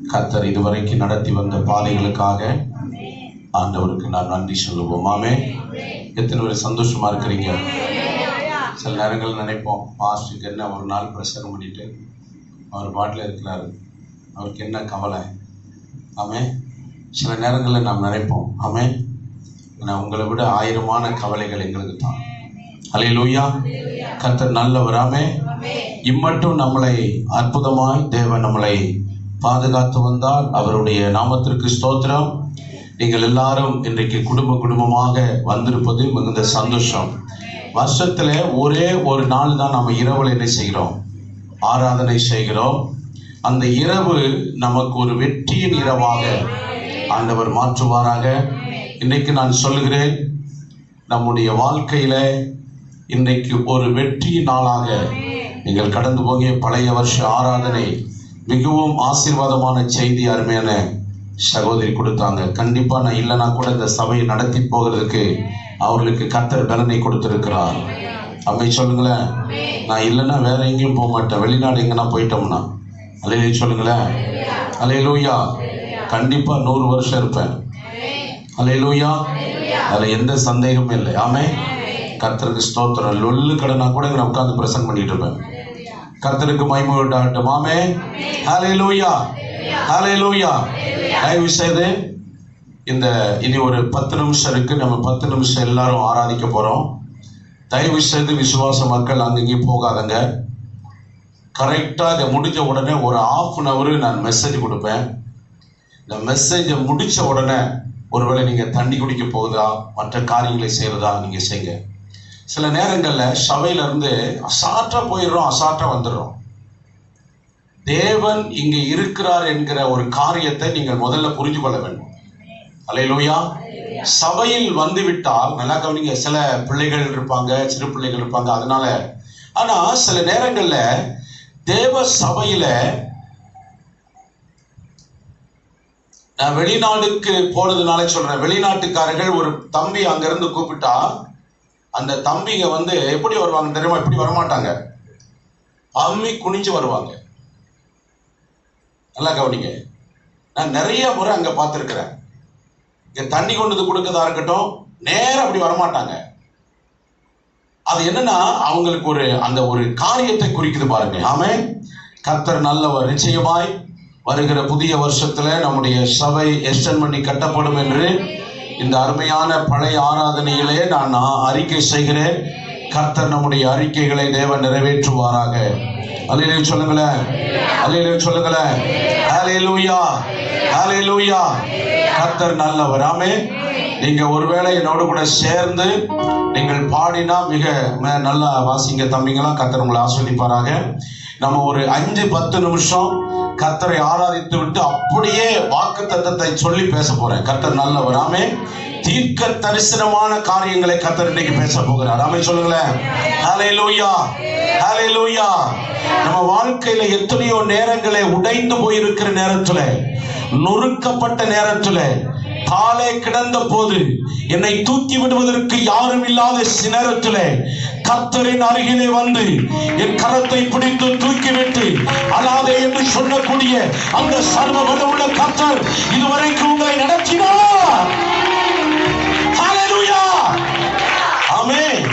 கர்த்தர் இதுவரைக்கும் நடத்தி வந்த பாதைகளுக்காக ஆண்டவருக்கு நான் நன்றி சொல்லுவோம். ஆமே. எத்தனை பேர் சந்தோஷமா இருக்கிறீங்க? சில நேரங்கள் நினைப்போம், பாஸ்டருக்கு என்ன ஒரு நாள் பிரசங்கம் பண்ணிட்டு அவர் பாட்டில் இருக்கிறாரு, அவருக்கு என்ன கவலை? ஆமே. சில நேரங்களில் நாம் நினைப்போம், ஆமே, நான் உங்களை விட ஆயிரமான கவலைகள் எங்களுக்கு தான். அல்லேலூயா. கர்த்தர் நல்லவர். ஆமே. இம்மட்டும் நம்மளை அற்புதமாய் தேவன் நம்மளை பாதுகாத்து வந்தால் அவருடைய நாமத்திற்கு ஸ்தோத்திரம். நீங்கள் எல்லாரும் இன்றைக்கு குடும்பமாக வந்திருப்பது மிகுந்த சந்தோஷம். வருஷத்துல ஒரே ஒரு நாள் தான் நம்ம இரவுல என்ன செய்கிறோம்? ஆராதனை செய்கிறோம். அந்த இரவு நமக்கு ஒரு வெற்றியின் இரவாக ஆண்டவர் மாற்றுவாராக. இன்றைக்கு நான் சொல்லுகிறேன், நம்முடைய வாழ்க்கையில இன்றைக்கு ஒரு வெற்றி நாளாக நீங்கள் கடந்து போகிய பழைய வருஷ ஆராதனை மிகவும் ஆசீர்வாதமான செய்தி அருமையான சகோதரி கொடுத்தாங்க. கண்டிப்பா நான் இல்லைன்னா கூட இந்த சபையை நடத்தி போகிறதுக்கு அவர்களுக்கு கர்த்தர் பலனை கொடுத்திருக்கிறார். அம்மை சொல்லுங்களேன். நான் இல்லைன்னா வேற எங்கேயும் போக மாட்டேன், வெளிநாடு எங்கன்னா போயிட்டோம்னா. அல்லேலூயா சொல்லுங்களேன். அல்லேலூயா. கண்டிப்பா 100 வருஷம் இருப்பேன். அல்லேலூயா. அதுல எந்த சந்தேகமும் இல்லை. ஆமே. கர்த்தருக்கு ஸ்தோத்திரம். லொல்லு கடனா கூட நான் உட்கார்ந்து பிரசங்கம் பண்ணிட்டு இருப்பேன். கர்த்தருக்கு மகிமை உண்டாகட்டும். ஆமே. ஹல்லேலூயா. ஹல்லேலூயா. தயவு செய்து இந்த இனி ஒரு 10 நிமிஷம் இருக்கு. நம்ம 10 நிமிஷம் எல்லாரும் ஆராதிக்க போறோம். தயவு செய்து விசுவாச மக்கள் அங்கேயும் போகாதங்க. கரெக்டா இதை முடிஞ்ச உடனே ஒரு 1/2 hour நான் மெசேஜ் கொடுப்பேன். இந்த மெசேஜை முடிச்ச உடனே ஒருவேளை நீங்க தண்ணி குடிக்க போகுதா, மற்ற காரியங்களை செய்யறதா நீங்க செய்யுங்க. சில நேரங்கள்ல சபையில இருந்து அசாட்டா போயிடுறோம், அசாட்டா வந்துடுறோம். தேவன் இங்க இருக்கிறார் என்கிற ஒரு காரியத்தை நீங்கள் முதல்ல புரிஞ்சு கொள்ள வேண்டும். அல்லேலூயா. சபையில் வந்து விட்டால் நல்லா கவனிங்க. சில பிள்ளைகள் இருப்பாங்க, சிறு பிள்ளைகள் இருப்பாங்க. அதனால ஆனா சில நேரங்கள்ல தேவ சபையில நான் வெளிநாடுக்கு போனதுனால சொல்றேன், வெளிநாட்டுக்காரர்கள் ஒரு தம்பி அங்கிருந்து கூப்பிட்டா அந்த தம்பிங்க வந்து எப்படி வருவாங்க தெரியுமா? எப்படி வரமாட்டாங்க, அம்மி குனிஞ்சு வருவாங்க. நல்லா கவனிங்க. நான் நிறைய முறை அங்க பார்த்திருக்கிறேன். இங்க தண்ணி கொண்டு கொடுக்கறதா இருக்கட்டும், நேரம் அப்படி வரமாட்டாங்க. அது என்னன்னா அவங்களுக்கு ஒரு அந்த ஒரு காரியத்தை குறிக்குது பாருங்க. ஆமே. கர்த்தர் நல்லவர். நிச்சயமாய் வருகிற புதிய வருஷத்துல நம்முடைய சபை எக்ஸ்டெண்ட் பண்ணி கட்டப்படும் என்று இந்த அருமையான பழைய ஆராதனையிலே நான் அறிக்கை செய்கிறேன். கர்த்தர் நம்முடைய அறிக்கைகளை தேவன் நிறைவேற்றுவாராக. அல்லேலூயா சொல்லுங்களேன். அல்லேலூயா சொல்லுங்களேன். ஹல்லேலூயா. ஹல்லேலூயா. கர்த்தர் நல்லவர். ஆமே. நீங்க ஒருவேளை என்னோடு கூட சேர்ந்து நீங்கள் பாடினா மிக நல்லா வாசிங்க தம்பிங்களாம். கர்த்தர் உங்களை ஆஸ்வதிப்பாராக. நம்ம ஒரு 5-10 நிமிஷம் கர்த்தரை ஆராதித்து விட்டு அப்படியே வாக்குத்தத்தத்தை சொல்லி பேச போறேன். கர்த்தர் நல்லவர். ஆமே. தீர்க்க தரிசனமான காரியங்களை கர்த்தர் இன்னைக்கு பேச போகிறார். ஆமே சொல்லுங்களேன். ஹல்லேலூயா. ஹல்லேலூயா. நம்ம வாழ்க்கையில எத்தனையோ நேரங்களை உடைந்து போயிருக்கிற நேரத்துல, நொறுக்கப்பட்ட நேரத்துல, காலை கிடந்த போது என்னை தூக்கி விடுவதற்கு யாரும் இல்லாத நேரத்துல கர்த்தரின் அருகிலே வந்து என் கரத்தை பிடித்து தூக்கிவிட்டு அழாதே என்று சொல்லக்கூடிய அந்த சர்வ வல்லமையுள்ள கர்த்தர் இதுவரைக்கும் உங்களை நடத்தினார். ஹல்லேலூயா. ஆமென்.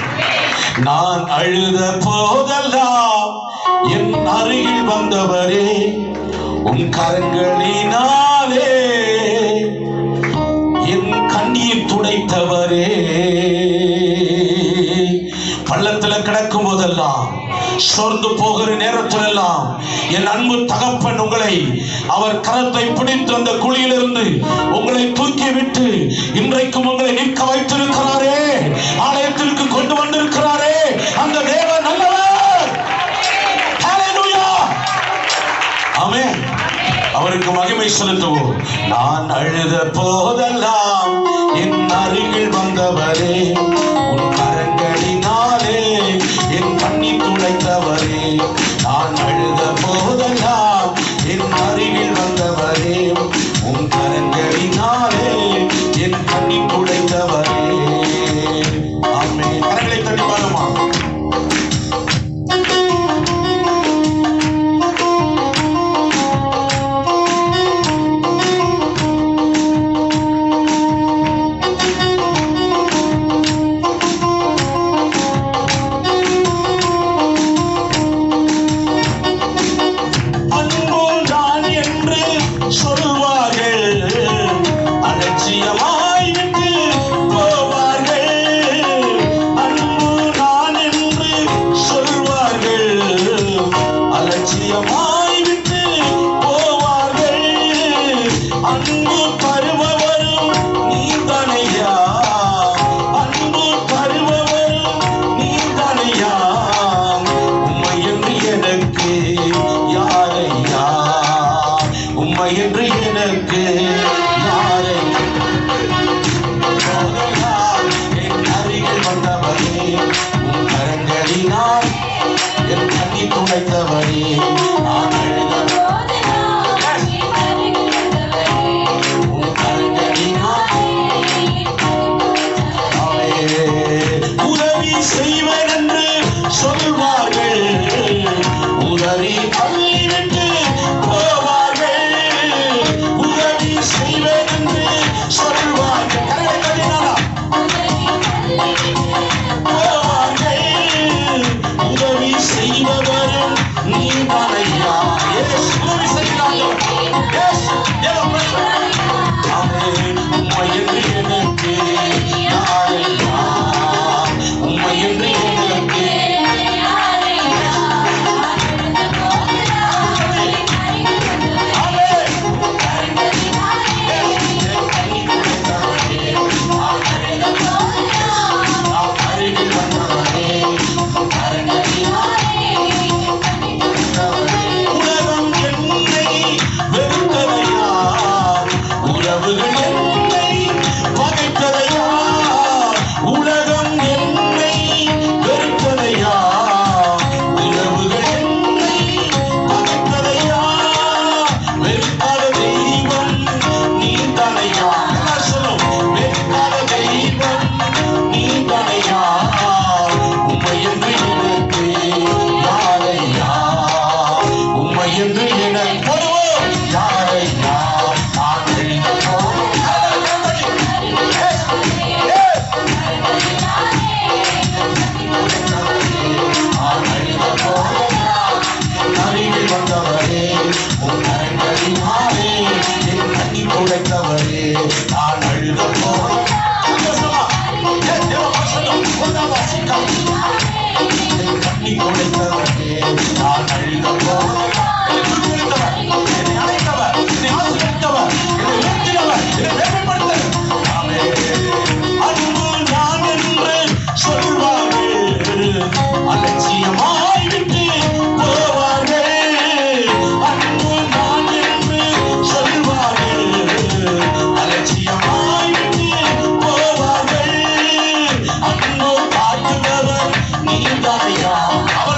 நான் அழுத போதெல்லாம் என் அருகில் வந்தவரே, உன் கரங்களினாலே என் கண்ணீர் துடைத்தவரே. பள்ளத்துல கிடக்கும் போதெல்லாம், சோர்ந்து போகிற நேரத்திலெல்லாம் என் அன்பு தகப்பன் உங்களை அவர் கரத்தை பிடித்து அந்த குழியிலிருந்து உங்களை தூக்கி விட்டு இன்றைக்கும் உங்களை நிற்க வைத்திருக்கிறாரே, ஆலயத்திற்கு கொண்டு வந்திருக்கிறாரே. அந்த தேவன் நல்லவர். ஹல்லேலூயா. ஆமென். அவருக்கு மகிமை செலுத்துவோம். நான் அழுத போதெல்லாம் என் அருகில் வந்தவரே, உன் கரங்களினாலே என் கண்ணீர் துடைத்தவரே. நான் அழுத போதெல்லாம் என் அருகில் வந்தவரே, உன் கரங்களினாலே என் கண்ணீர் துடைத்தவரே. ஆமென். கரங்களை தட்டி பாருமா. கரங்களினால் என் கண்ணீர் துடைத்தவரே நான் அழுத உதவி செய்வர் என்று சொல்வார்கள், உதவி அல்ல என்று போவார்கள். உதவி செய்வர் என்று சொல்வார்கள், போவார்கள். உதவி செய்பவரும் நீதானையா. உதவி செய்கிறார்கள். உம்மை என்று எனக்கு யாரையா, உம்மை என்று எனக்கு உலகம் என்னை வெறுத்ததையா, உறவுகள் என்னை பகைத்ததையா, உலகம் என்னை வெறுத்ததையா, உறவுகள் என்னை பகைத்ததையா, வெறுக்காத தெய்வம் நீதானையா. சொல்லும் வெறுக்காத தெய்வம் நீதானையா. உம்மை என்று எனக்கு யாரையா, உம்மை என்று எனக்கு யாரையா. நான் எழுத போதும் அருகில் வந்தவரே, உன் கரங்களினாலே என் கண்ணீர் துடைத்தவரே நான் அழுத போதும் என் கண்ணீர் துடைத்தவரே நான் அழுத போதும். என்னை அழைத்தவர், என்னை ஆசீர்வதித்தவர், என்னை உயர்த்தினவர், என்னை மேன்மைப்படுத்தவர். அன்பு நான் என்று சொல்வார்கள், அலட்சியமாய் விட்டு போவார்கள். அன்பு நான் என்று சொல்வார்கள், அலட்சியமாய் விட்டு போவார்கள். அன்பு காட்டுபவர் நீதானையா. அவர்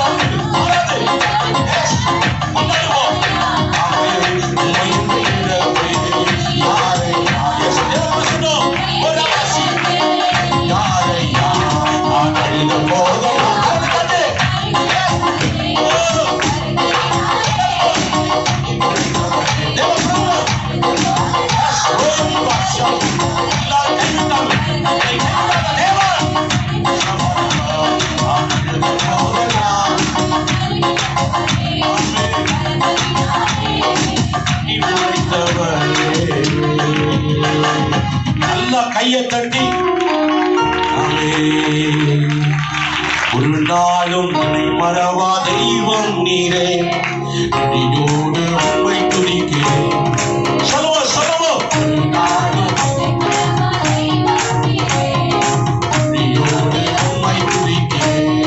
நல்லா கையை தட்டி ஒரு நாளும் மறவா தெய்வம் நீரே, இடியோடு உம்மை துதிக்கிறேன். சொல்லுவோம் சொல்லுவோம். ஒரு நாளும் இடியோடு உம்மை துதிக்கிறேன்.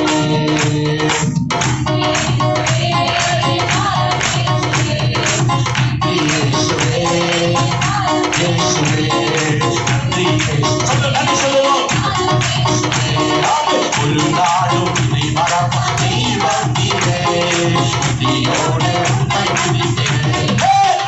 ஒரு நாளும் இதை மறப்பா தெய்வம் நீரே, இடியோடு உம்மை துதிக்கிறேன்.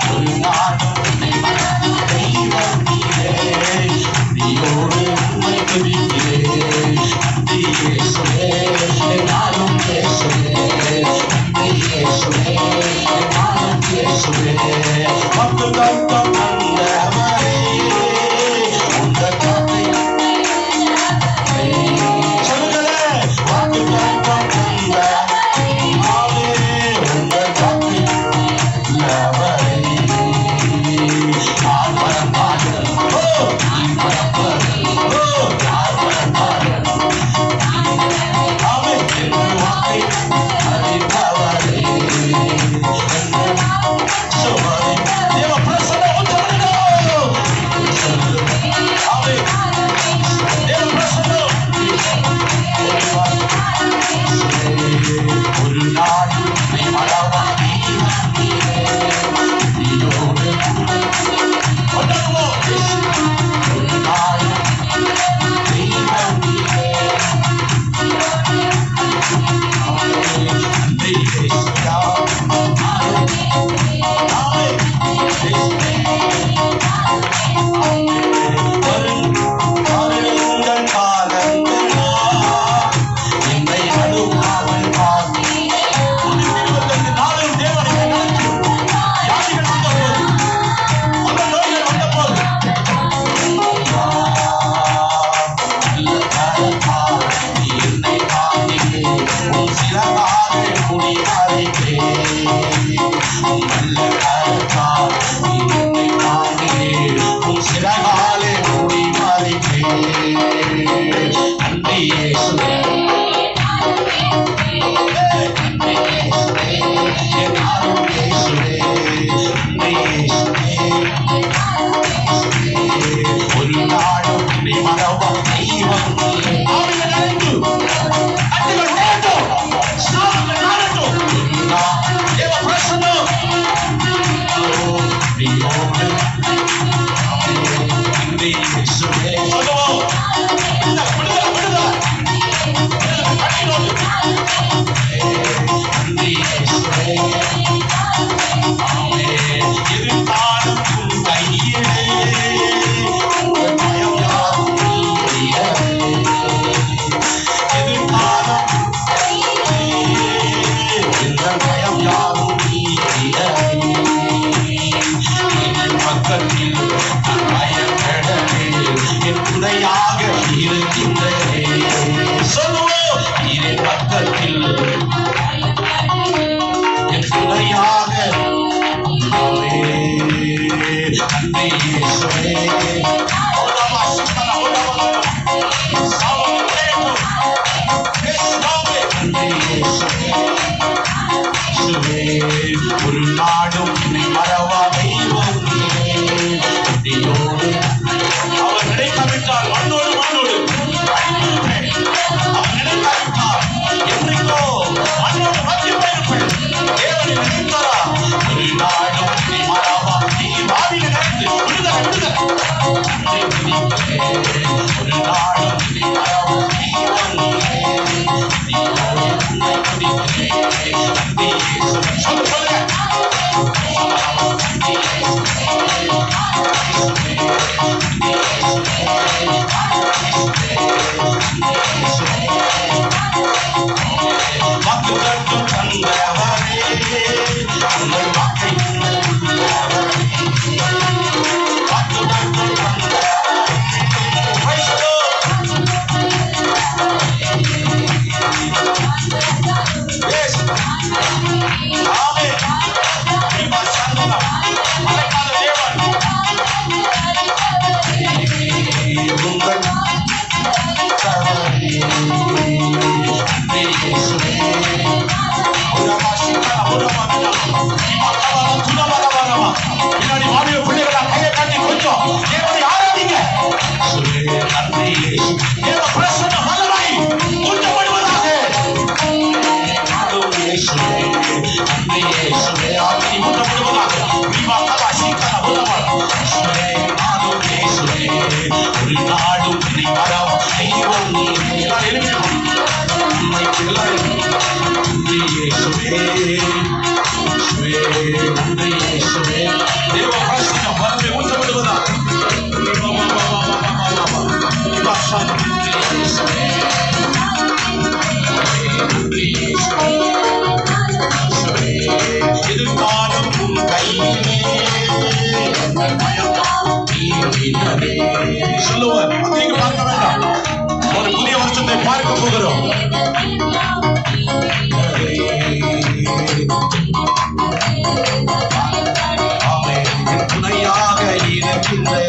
பருவத்தில் என் துணையாக நன்றி இயேசுவே. ஒரு நாடும் மறவாமை அவர் நினைக்காவிட்டால் மண்ணோடு மண்ணோடு அவர் நினைக்காவிட்டால் என்றைக்கோ மண்ணோடு மத்திய போயிருப்பேன். தேவனை நினைத்தாரா? ஒரு நாடும் மறவா நீ வாவில நினைத்து விடுதலை விடுதலை ஒரு நாடும் மறவா நீ சொல்லுவார். நீங்க பார்க்க வேண்டாம். ஒரு புதிய வருஷத்தை பார்க்க போகிறோம். துணையாக இருக்கின்றே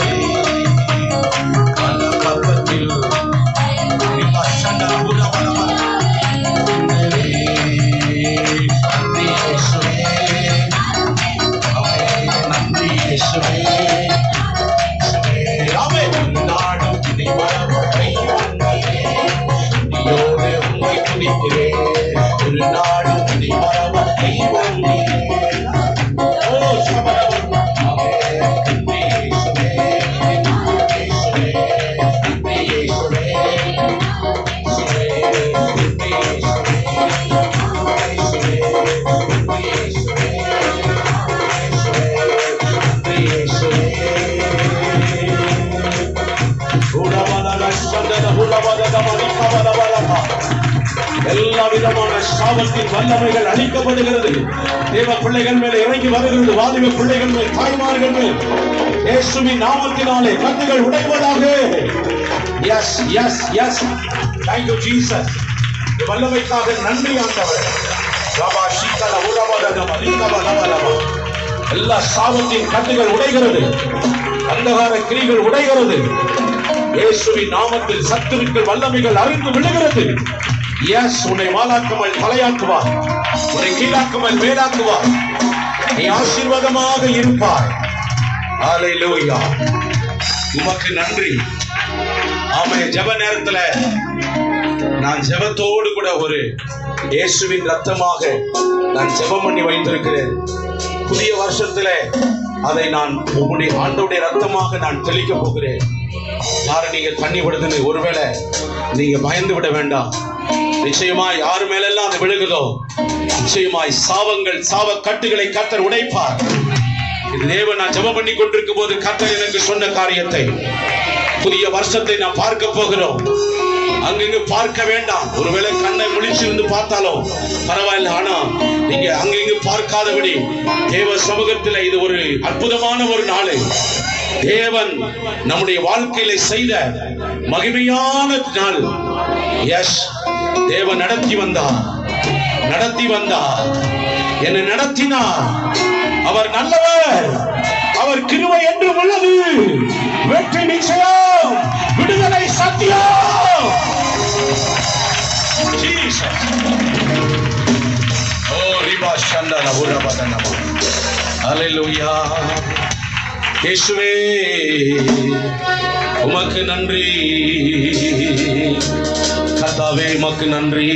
பருவத்தில் எல்லா விதமான சாபத்தின் வல்லமைகள் அழிக்கப்படுகிறது. தேவ பிள்ளைகள் மேல் இறங்கி வருகிறது. வாலிப பிள்ளைகள் மேல், தாய்மார்கள் மேல் இயேசுவின் நாமத்தினாலே கட்டுகள் உடைவதாக. Yes yes yes thank you Jesus. வல்லமைக்காக நன்றி ஆண்டவரே. எல்லா சாபத்தின் கட்டுகள் உடைகிறது. அந்தகார கிரிகள் உடைகிறது. இயேசுவின் நாமத்தில் சத்துருக்கள் வல்லமைகள் அறுந்து விழுகிறது. எஸ், உன்னை வாளாக்காமல் தலையாக்குவார், உன்னை கீழாக்காமல் மேலாக்குவார். நீ ஆசீர்வாதமாக இருப்பார். ஹல்லேலூயா. உமக்கு நன்றி. ஆமே. ஜெப நேரத்துல நான் ஜெபத்தோடு கூட ஒரு இயேசுவின் ரத்தமாக நான் ஜெபம் பண்ணி வைத்திருக்கிறேன். புதிய வருஷத்துல அதை நான் உங்களுடைய ஆண்டவருடைய ரத்தமாக நான் தெளிக்க போகிறேன். யாரை நீங்க தண்ணி விடுதுன்னு ஒருவேளை நீங்க பயந்து விட வேண்டாம். நிச்சயமாய் யாரு மேலெல்லாம் அது விழுகுதோ நிச்சயமாய் சாவங்கள், சாவ கட்டுகளை கர்த்தர் உடைப்பார். இது தேவன் நான் ஜெபம் பண்ணி கொண்டிருக்கும் போது கர்த்தர் எனக்கு சொன்ன காரியத்தை, புதிய வருஷத்தை நான் பார்க்க போகிறோம். அங்கிருந்து பார்க்க வேண்டாம். ஒருவேளை கண்ணை முழிச்சிருந்து பார்த்தாலும் பரவாயில்ல. ஆனா நீங்க அங்கிருந்து பார்க்காதபடி தேவ சமூகத்தில் இது ஒரு அற்புதமான ஒரு நாள். தேவன் நம்முடைய வாழ்க்கையில செய்த மகிமையான நாள். எஸ், தேவன் நடத்தி வந்தார். நடத்தி வந்தார், என்னை நடத்தினார். அவர் நல்லவர், அவர் கிருபை என்றும் உள்ளது. வெற்றி நிச்சயம், விடுதலை சத்தியம். ஹல்லேலூயா. இயேசுவே உமக்கு நன்றி, கர்த்தாவே உமக்கு நன்றி.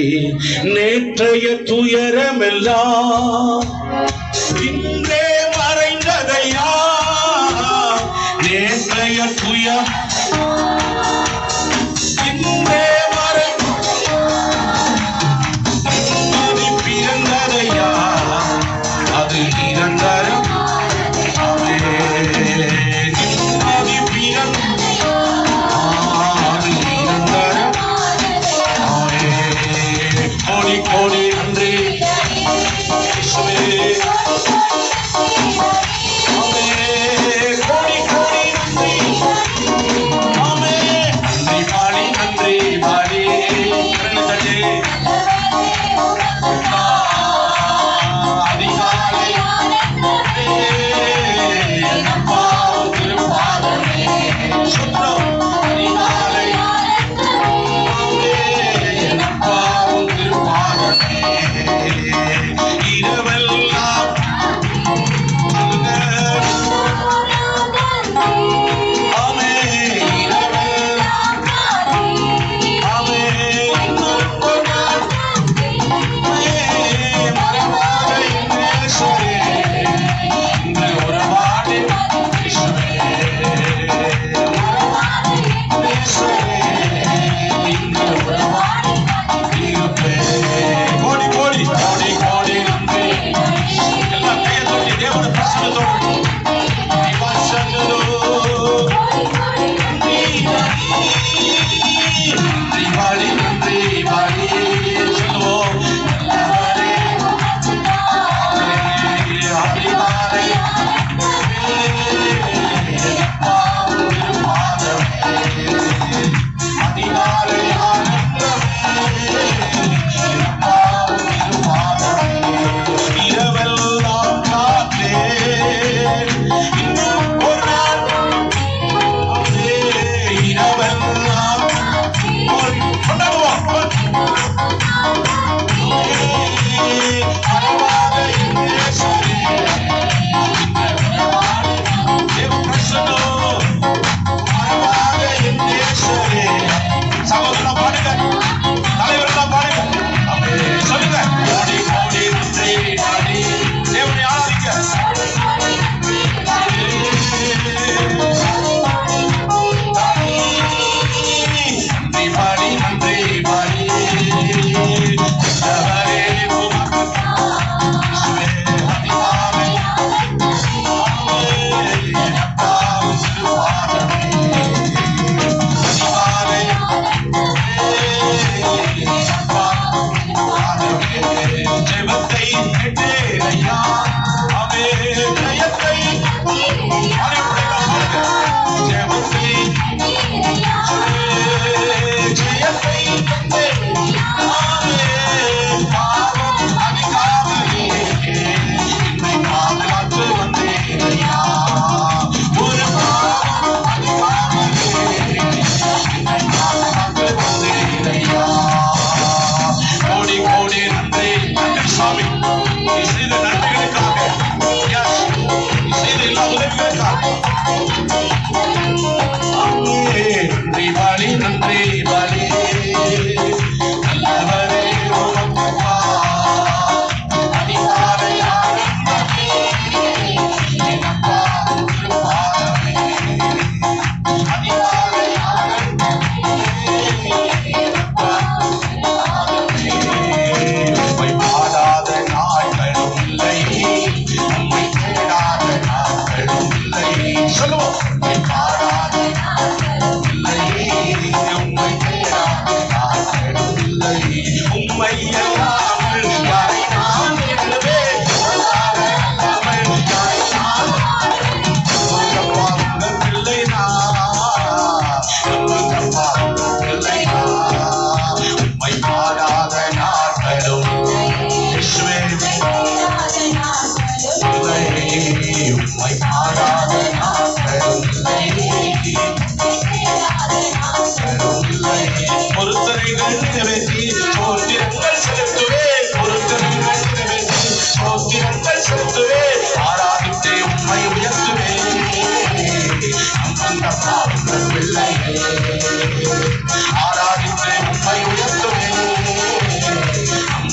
நேற்றைய துயரமெல்லாம் இன்றே மறைந்ததையா, நேற்றைய துயர் இன்றே பிறந்ததையா, அது நிரந்தரம். கோடி நன்றி கோடி கோடி நன்றி. ஆமே நன்றி பாடி, நன்றி பாடி. அதிகாலை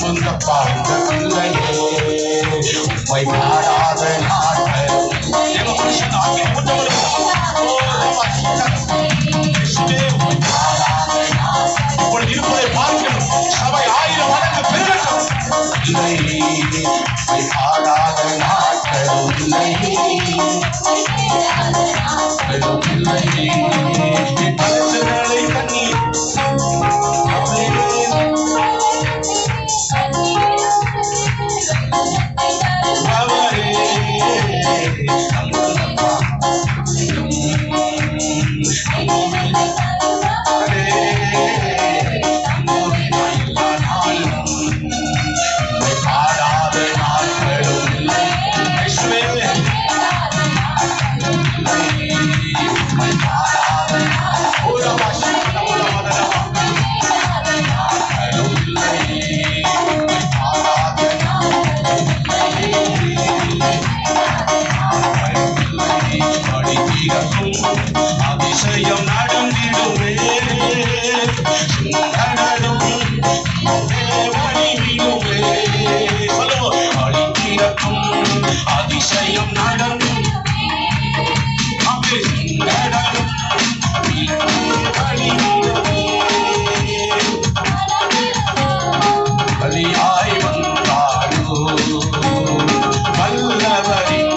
சொந்தப்பா இந்த பிள்ளையே உம்மை பாடாத நாட்கள் தேவ மனுஷன் ஆக்கி கொண்டவர்கள் இப்பொழுது இருப்பதை பார்க்கணும். சபை 1000 மடங்கு பெருகட்டும். உம்மை பாடாத நாட்களும் இல்லை பரிசுகளை கண்ணீர் அதிசயம் நடந்திடுமே அதிசயம் நடந்து பலியாய் வந்தாரோ வல்லவரின்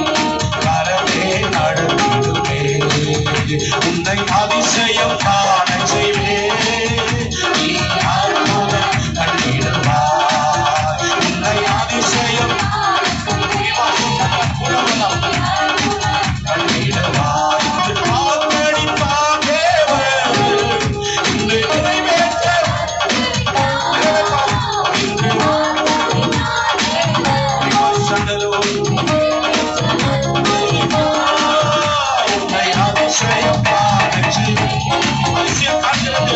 கரமே நடந்திடுமே உன்னை அதிசயம் காண செய்வே நீ அற்புதம் கண்டிடுவாய் உன்னை அதிசயம் கண்டிடுவாய் காத்தடிப்பான் தேவன் இன்று நிறைவேற்ற உன்னை அதிசயம் காண செய்வே அதிசயம் காண்கிறது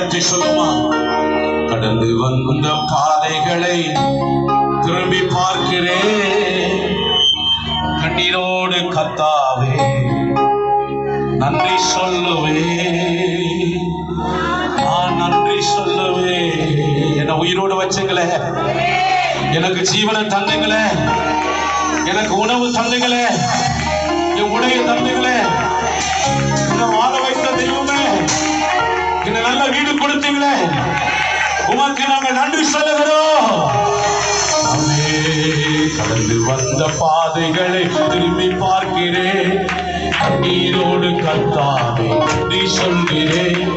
உயர்த்தி சொல்லுமா? கடந்து வந்த பாதைகளை திரும்பி பார்க்கிறேன், கண்ணீரோடு கர்த்தாவே நன்றி சொல்லுவே, நான் நன்றி சொல்லுவே. என்ன உயிரோடு வச்சுங்களே, எனக்கு ஜீவனை தந்துங்களே, எனக்கு உணவு தந்துங்களே, என் உடைய தந்துங்களே, என்ன வாழ வைத்த தெய்வமே, என்ன நல்ல வீடு கொடுத்தீங்களே, உமக்கு நாங்கள் நன்றி சொல்லுகிறோம். கடந்து வந்த பாதைகளை திரும்பி பார்க்கிறேன், கண்ணீரோடு கர்த்தாவே நீ சொல்கிறேன்.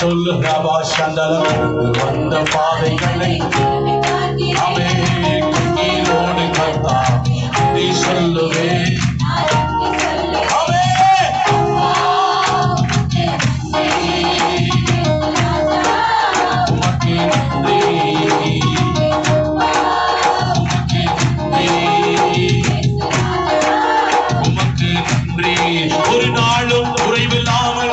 சொல்லு ரபா சந்தலம். கடந்து வந்த பாதைகளை அவே கண்ணீரோடு கர்த்தாவே நீ சொல்லுவே. ஒரு நாளும் குறைவில்லாமல்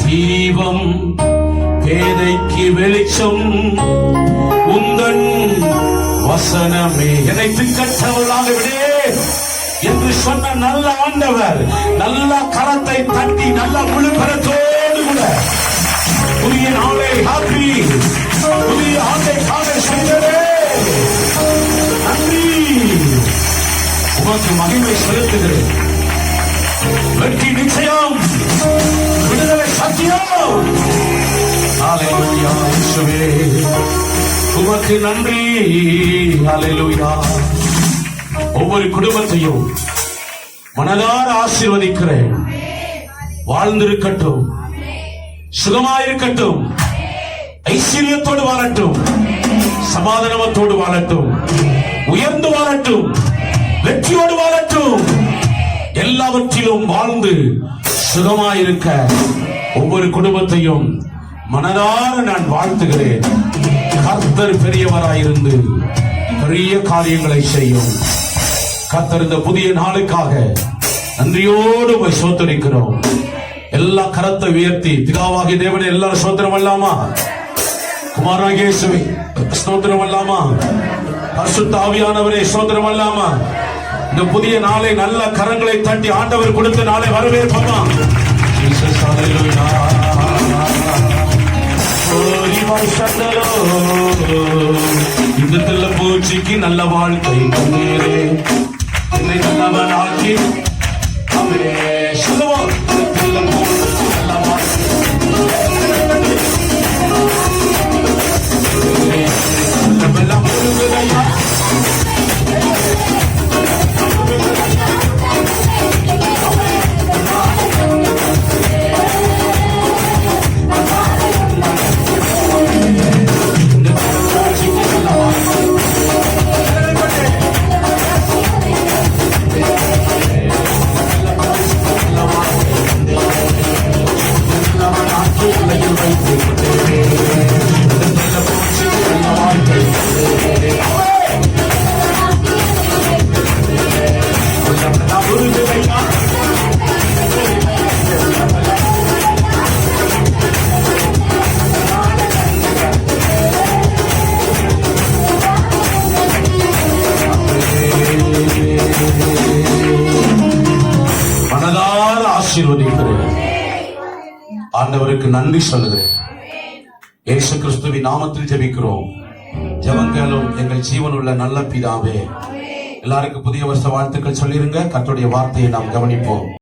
தீபம் பேதைக்கு வெளிச்சம் உந்தன் வசனமே. என்னை திக்கற்றவர்களாக விடே என்று சொன்ன நல்ல ஆண்டவர் நல்ல கரத்தை தட்டி நல்ல முழு கரத்தோடு கூட புதிய நாளை ஹாப்பி புதிய ஆண்டை காண செய்தே நன்றி. உமக்கு மகிமை செலுத்துகிறேன். வெற்றி நிச்சயம், விடுதலை சத்தியம். ஹல்லேலூயா இயேசுவே உமக்கு நன்றி. ஹல்லேலூயா. ஒவ்வொரு குடும்பத்தையும் மனதார ஆசீர்வதிக்கிறேன். வாழ்ந்திருக்கட்டும், சுகமாயிருக்கட்டும், ஐஸ்வர்யத்தோடு வாழட்டும், சமாதானத்தோடு வாழட்டும், உயர்ந்து வாழட்டும், வெற்றியோடு வாழட்டும். எல்லாவற்றிலும் வாழ்ந்து சுகமாயிருக்க ஒவ்வொரு குடும்பத்தையும் மனதார நான் வாழ்த்துகிறேன். கர்த்தர் பெரியவராயிருந்து பெரிய காரியங்களை செய்யும். கர்த்தர் இந்த புதிய நாளுக்காக நன்றியோடு போய் சோத்தரிக்கிறோம். எல்லா கரத்தை உயர்த்தி பிதாவாகிய தேவனை எல்லாரும் சோத்திரம் அல்லாமா? குமாரனாகிய இயேசுவே ஸ்தோத்திரம் அல்லாமா? பரிசுத்த ஆவியானவரே ஸ்தோத்திரம் அல்லாமா? இந்த புதிய நாளை நல்ல கரங்களை தட்டி ஆண்டவர் கொடுத்த நாளை வரவேற்போமா? இந்த பூச்சிக்கு நல்ல வாழ்க்கை தந்தீரே, என்னை நல்லவன் ஆக்கி சொல்லுவோம். மனதார ஆசீர்வதிக்கிறேன். ஆண்டவருக்கு நன்றி சொல்லுகிறேன். இயேசு கிறிஸ்துவின் நாமத்தில் ஜெபிக்கிறோம். ஜெபங்களும் எங்கள் ஜீவனுள்ள நல்ல பிதாவே. எல்லாருக்கும் புதிய வருஷ வாழ்த்துக்கள் சொல்லிருங்க. கர்த்தருடைய வார்த்தையை நாம் கவனிப்போம்.